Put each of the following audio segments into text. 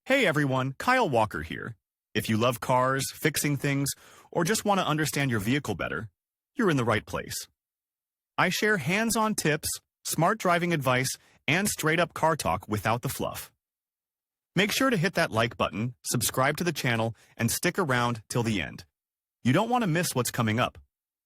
Hey everyone, Kyle Walker here. If you love cars, fixing things, or just want to understand your vehicle better, you're in the right place. I share hands-on tips, smart driving advice, and straight-up car talk without the fluff. Make sure to hit that like button, subscribe to the channel, and stick around till the end. You don't want to miss what's coming up.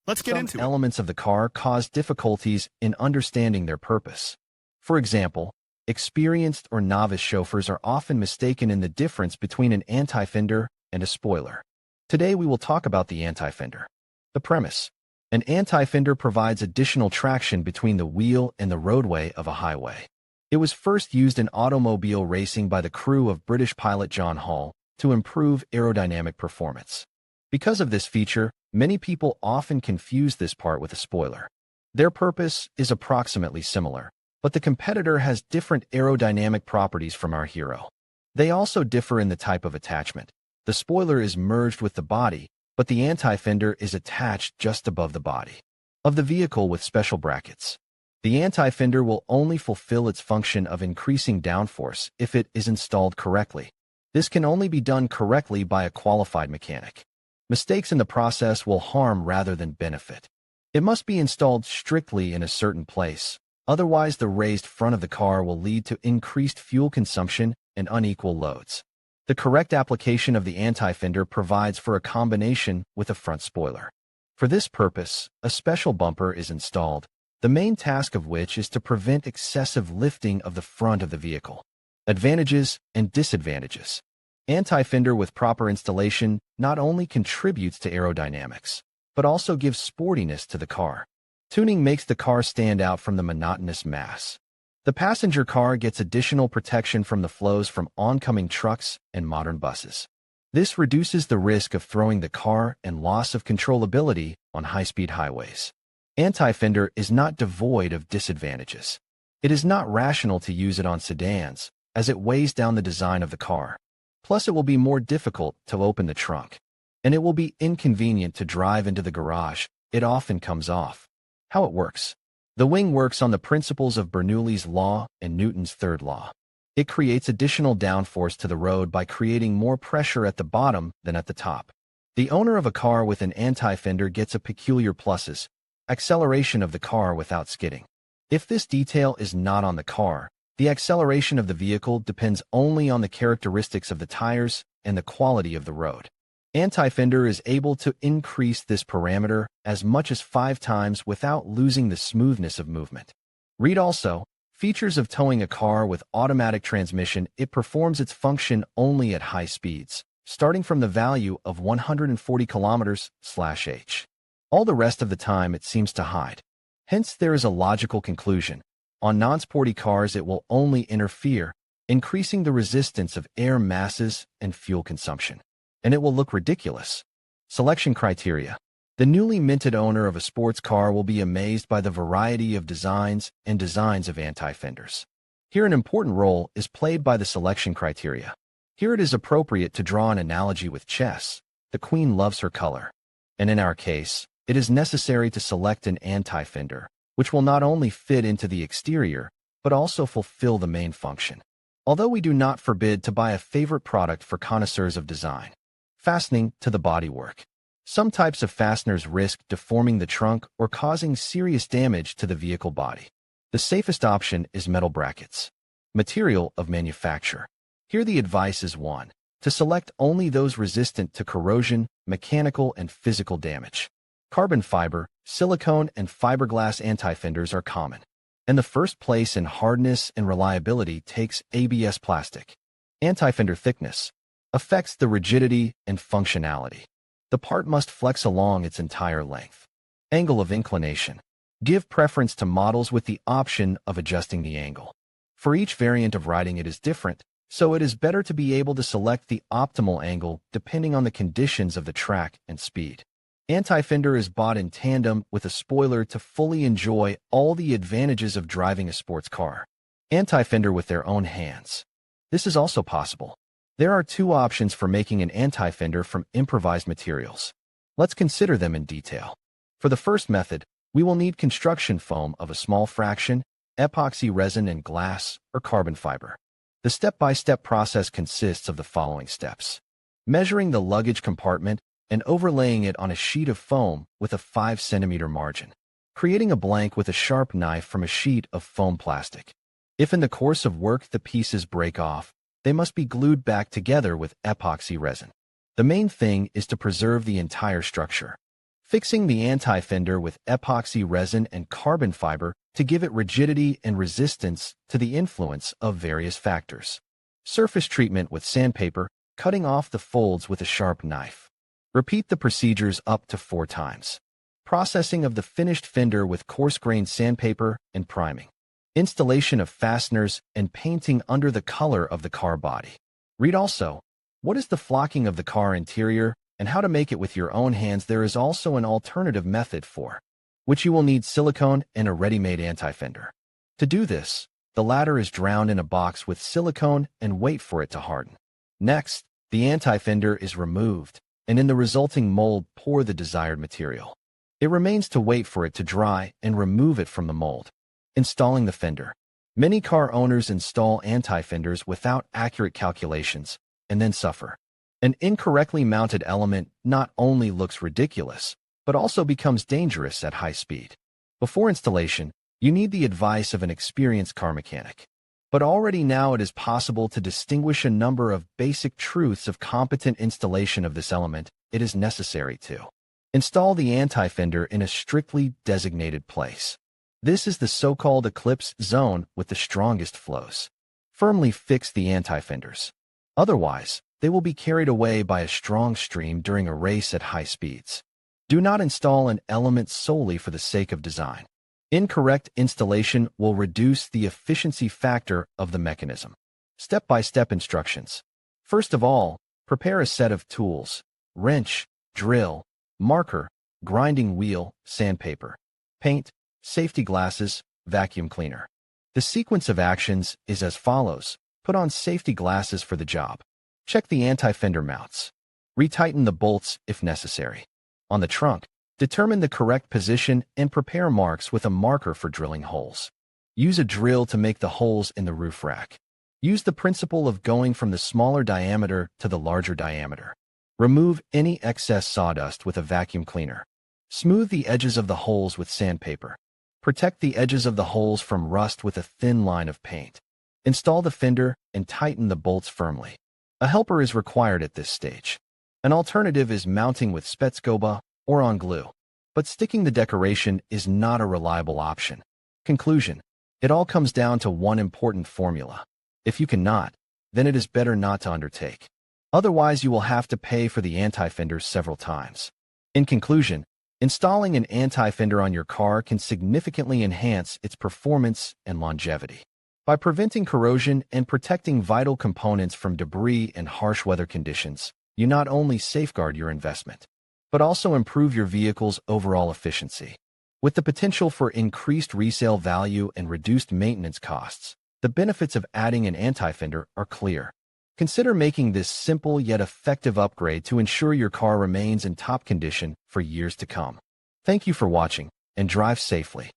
Let's get into it. Some elements of the car cause difficulties in understanding their purpose. For example, experienced or novice chauffeurs are often mistaken in the difference between an anti-fender and a spoiler. Today we will talk about the anti-fender. The premise: an anti-fender provides additional traction between the wheel and the roadway of a highway. It was first used in automobile racing by the crew of British pilot John Hall to improve aerodynamic performance. Because of this feature, many people often confuse this part with a spoiler. Their purpose is approximately similar, but the competitor has different aerodynamic properties from our hero. They also differ in the type of attachment. The spoiler is merged with the body, but the anti-fender is attached just above the body of the vehicle with special brackets. The anti-fender will only fulfill its function of increasing downforce if it is installed correctly. This can only be done correctly by a qualified mechanic. Mistakes in the process will harm rather than benefit. It must be installed strictly in a certain place. Otherwise, the raised front of the car will lead to increased fuel consumption and unequal loads. The correct application of the anti-fender provides for a combination with a front spoiler. For this purpose, a special bumper is installed, the main task of which is to prevent excessive lifting of the front of the vehicle. Advantages and disadvantages. Anti-fender with proper installation not only contributes to aerodynamics, but also gives sportiness to the car. Tuning makes the car stand out from the monotonous mass. The passenger car gets additional protection from the flows from oncoming trucks and modern buses. This reduces the risk of throwing the car and loss of controllability on high-speed highways. Anti-fender is not devoid of disadvantages. It is not rational to use it on sedans, as it weighs down the design of the car. Plus, it will be more difficult to open the trunk, and it will be inconvenient to drive into the garage. It often comes off. How it works. The wing works on the principles of Bernoulli's law and Newton's third law. It creates additional downforce to the road by creating more pressure at the bottom than at the top. The owner of a car with an anti-fender gets a peculiar pluses: acceleration of the car without skidding. If this detail is not on the car, the acceleration of the vehicle depends only on the characteristics of the tires and the quality of the road. Anti-fender is able to increase this parameter as much as 5 times without losing the smoothness of movement. Read also, features of towing a car with automatic transmission. It performs its function only at high speeds, starting from the value of 140 km/h. All the rest of the time it seems to hide. Hence, there is a logical conclusion. On non-sporty cars, it will only interfere, increasing the resistance of air masses and fuel consumption. And it will look ridiculous. Selection criteria. The newly minted owner of a sports car will be amazed by the variety of designs of anti-fenders. Here, an important role is played by the selection criteria. Here it is appropriate to draw an analogy with chess. The queen loves her color. And in our case, it is necessary to select an anti-fender, which will not only fit into the exterior, but also fulfill the main function. Although we do not forbid to buy a favorite product for connoisseurs of design. Fastening to the bodywork. Some types of fasteners risk deforming the trunk or causing serious damage to the vehicle body. The safest option is metal brackets. Material of manufacture. Here the advice is 1. To select only those resistant to corrosion, mechanical and physical damage. Carbon fiber, silicone, and fiberglass anti-fenders are common. And the first place in hardness and reliability takes ABS plastic. Anti-fender thickness affects the rigidity and functionality. The part must flex along its entire length. Angle of inclination. Give preference to models with the option of adjusting the angle. For each variant of riding it is different, so it is better to be able to select the optimal angle depending on the conditions of the track and speed. Anti-fender is bought in tandem with a spoiler to fully enjoy all the advantages of driving a sports car. Anti-fender with their own hands. This is also possible. There are 2 options for making an anti-fender from improvised materials. Let's consider them in detail. For the first method, we will need construction foam of a small fraction, epoxy resin and glass, or carbon fiber. The step-by-step process consists of the following steps. Measuring the luggage compartment and overlaying it on a sheet of foam with a 5 centimeter margin. Creating a blank with a sharp knife from a sheet of foam plastic. If in the course of work the pieces break off, they must be glued back together with epoxy resin. The main thing is to preserve the entire structure. Fixing the anti-fender with epoxy resin and carbon fiber to give it rigidity and resistance to the influence of various factors. Surface treatment with sandpaper, cutting off the folds with a sharp knife. Repeat the procedures up to 4 times. Processing of the finished fender with coarse-grained sandpaper and priming. Installation of fasteners and painting under the color of the car body. Read also, what is the flocking of the car interior and how to make it with your own hands. There is also an alternative method for which you will need silicone and a ready-made anti-fender. To do this, the latter is drowned in a box with silicone and wait for it to harden. Next, the anti-fender is removed, and in the resulting mold pour the desired material. It remains to wait for it to dry and remove it from the mold. Installing the fender. Many car owners install anti-fenders without accurate calculations and then suffer. An incorrectly mounted element not only looks ridiculous, but also becomes dangerous at high speed. Before installation, you need the advice of an experienced car mechanic. But already now it is possible to distinguish a number of basic truths of competent installation of this element. It is necessary to install the anti-fender in a strictly designated place. This is the so-called eclipse zone with the strongest flows. Firmly fix the anti-fenders. Otherwise, they will be carried away by a strong stream during a race at high speeds. Do not install an element solely for the sake of design. Incorrect installation will reduce the efficiency factor of the mechanism. Step-by-step instructions. First of all, prepare a set of tools: wrench, drill, marker, grinding wheel, sandpaper, paint, safety glasses, vacuum cleaner. The sequence of actions is as follows. Put on safety glasses for the job. Check the anti-fender mounts. Retighten the bolts if necessary. On the trunk, determine the correct position and prepare marks with a marker for drilling holes. Use a drill to make the holes in the roof rack. Use the principle of going from the smaller diameter to the larger diameter. Remove any excess sawdust with a vacuum cleaner. Smooth the edges of the holes with sandpaper. Protect the edges of the holes from rust with a thin line of paint. Install the fender and tighten the bolts firmly. A helper is required at this stage. An alternative is mounting with spetscoba or on glue, but sticking the decoration is not a reliable option. Conclusion: it all comes down to one important formula. If you cannot, then it is better not to undertake. Otherwise, you will have to pay for the anti-fender several times. In conclusion, installing an anti-fender on your car can significantly enhance its performance and longevity. By preventing corrosion and protecting vital components from debris and harsh weather conditions, you not only safeguard your investment, but also improve your vehicle's overall efficiency. With the potential for increased resale value and reduced maintenance costs, the benefits of adding an anti-fender are clear. Consider making this simple yet effective upgrade to ensure your car remains in top condition for years to come. Thank you for watching, and drive safely.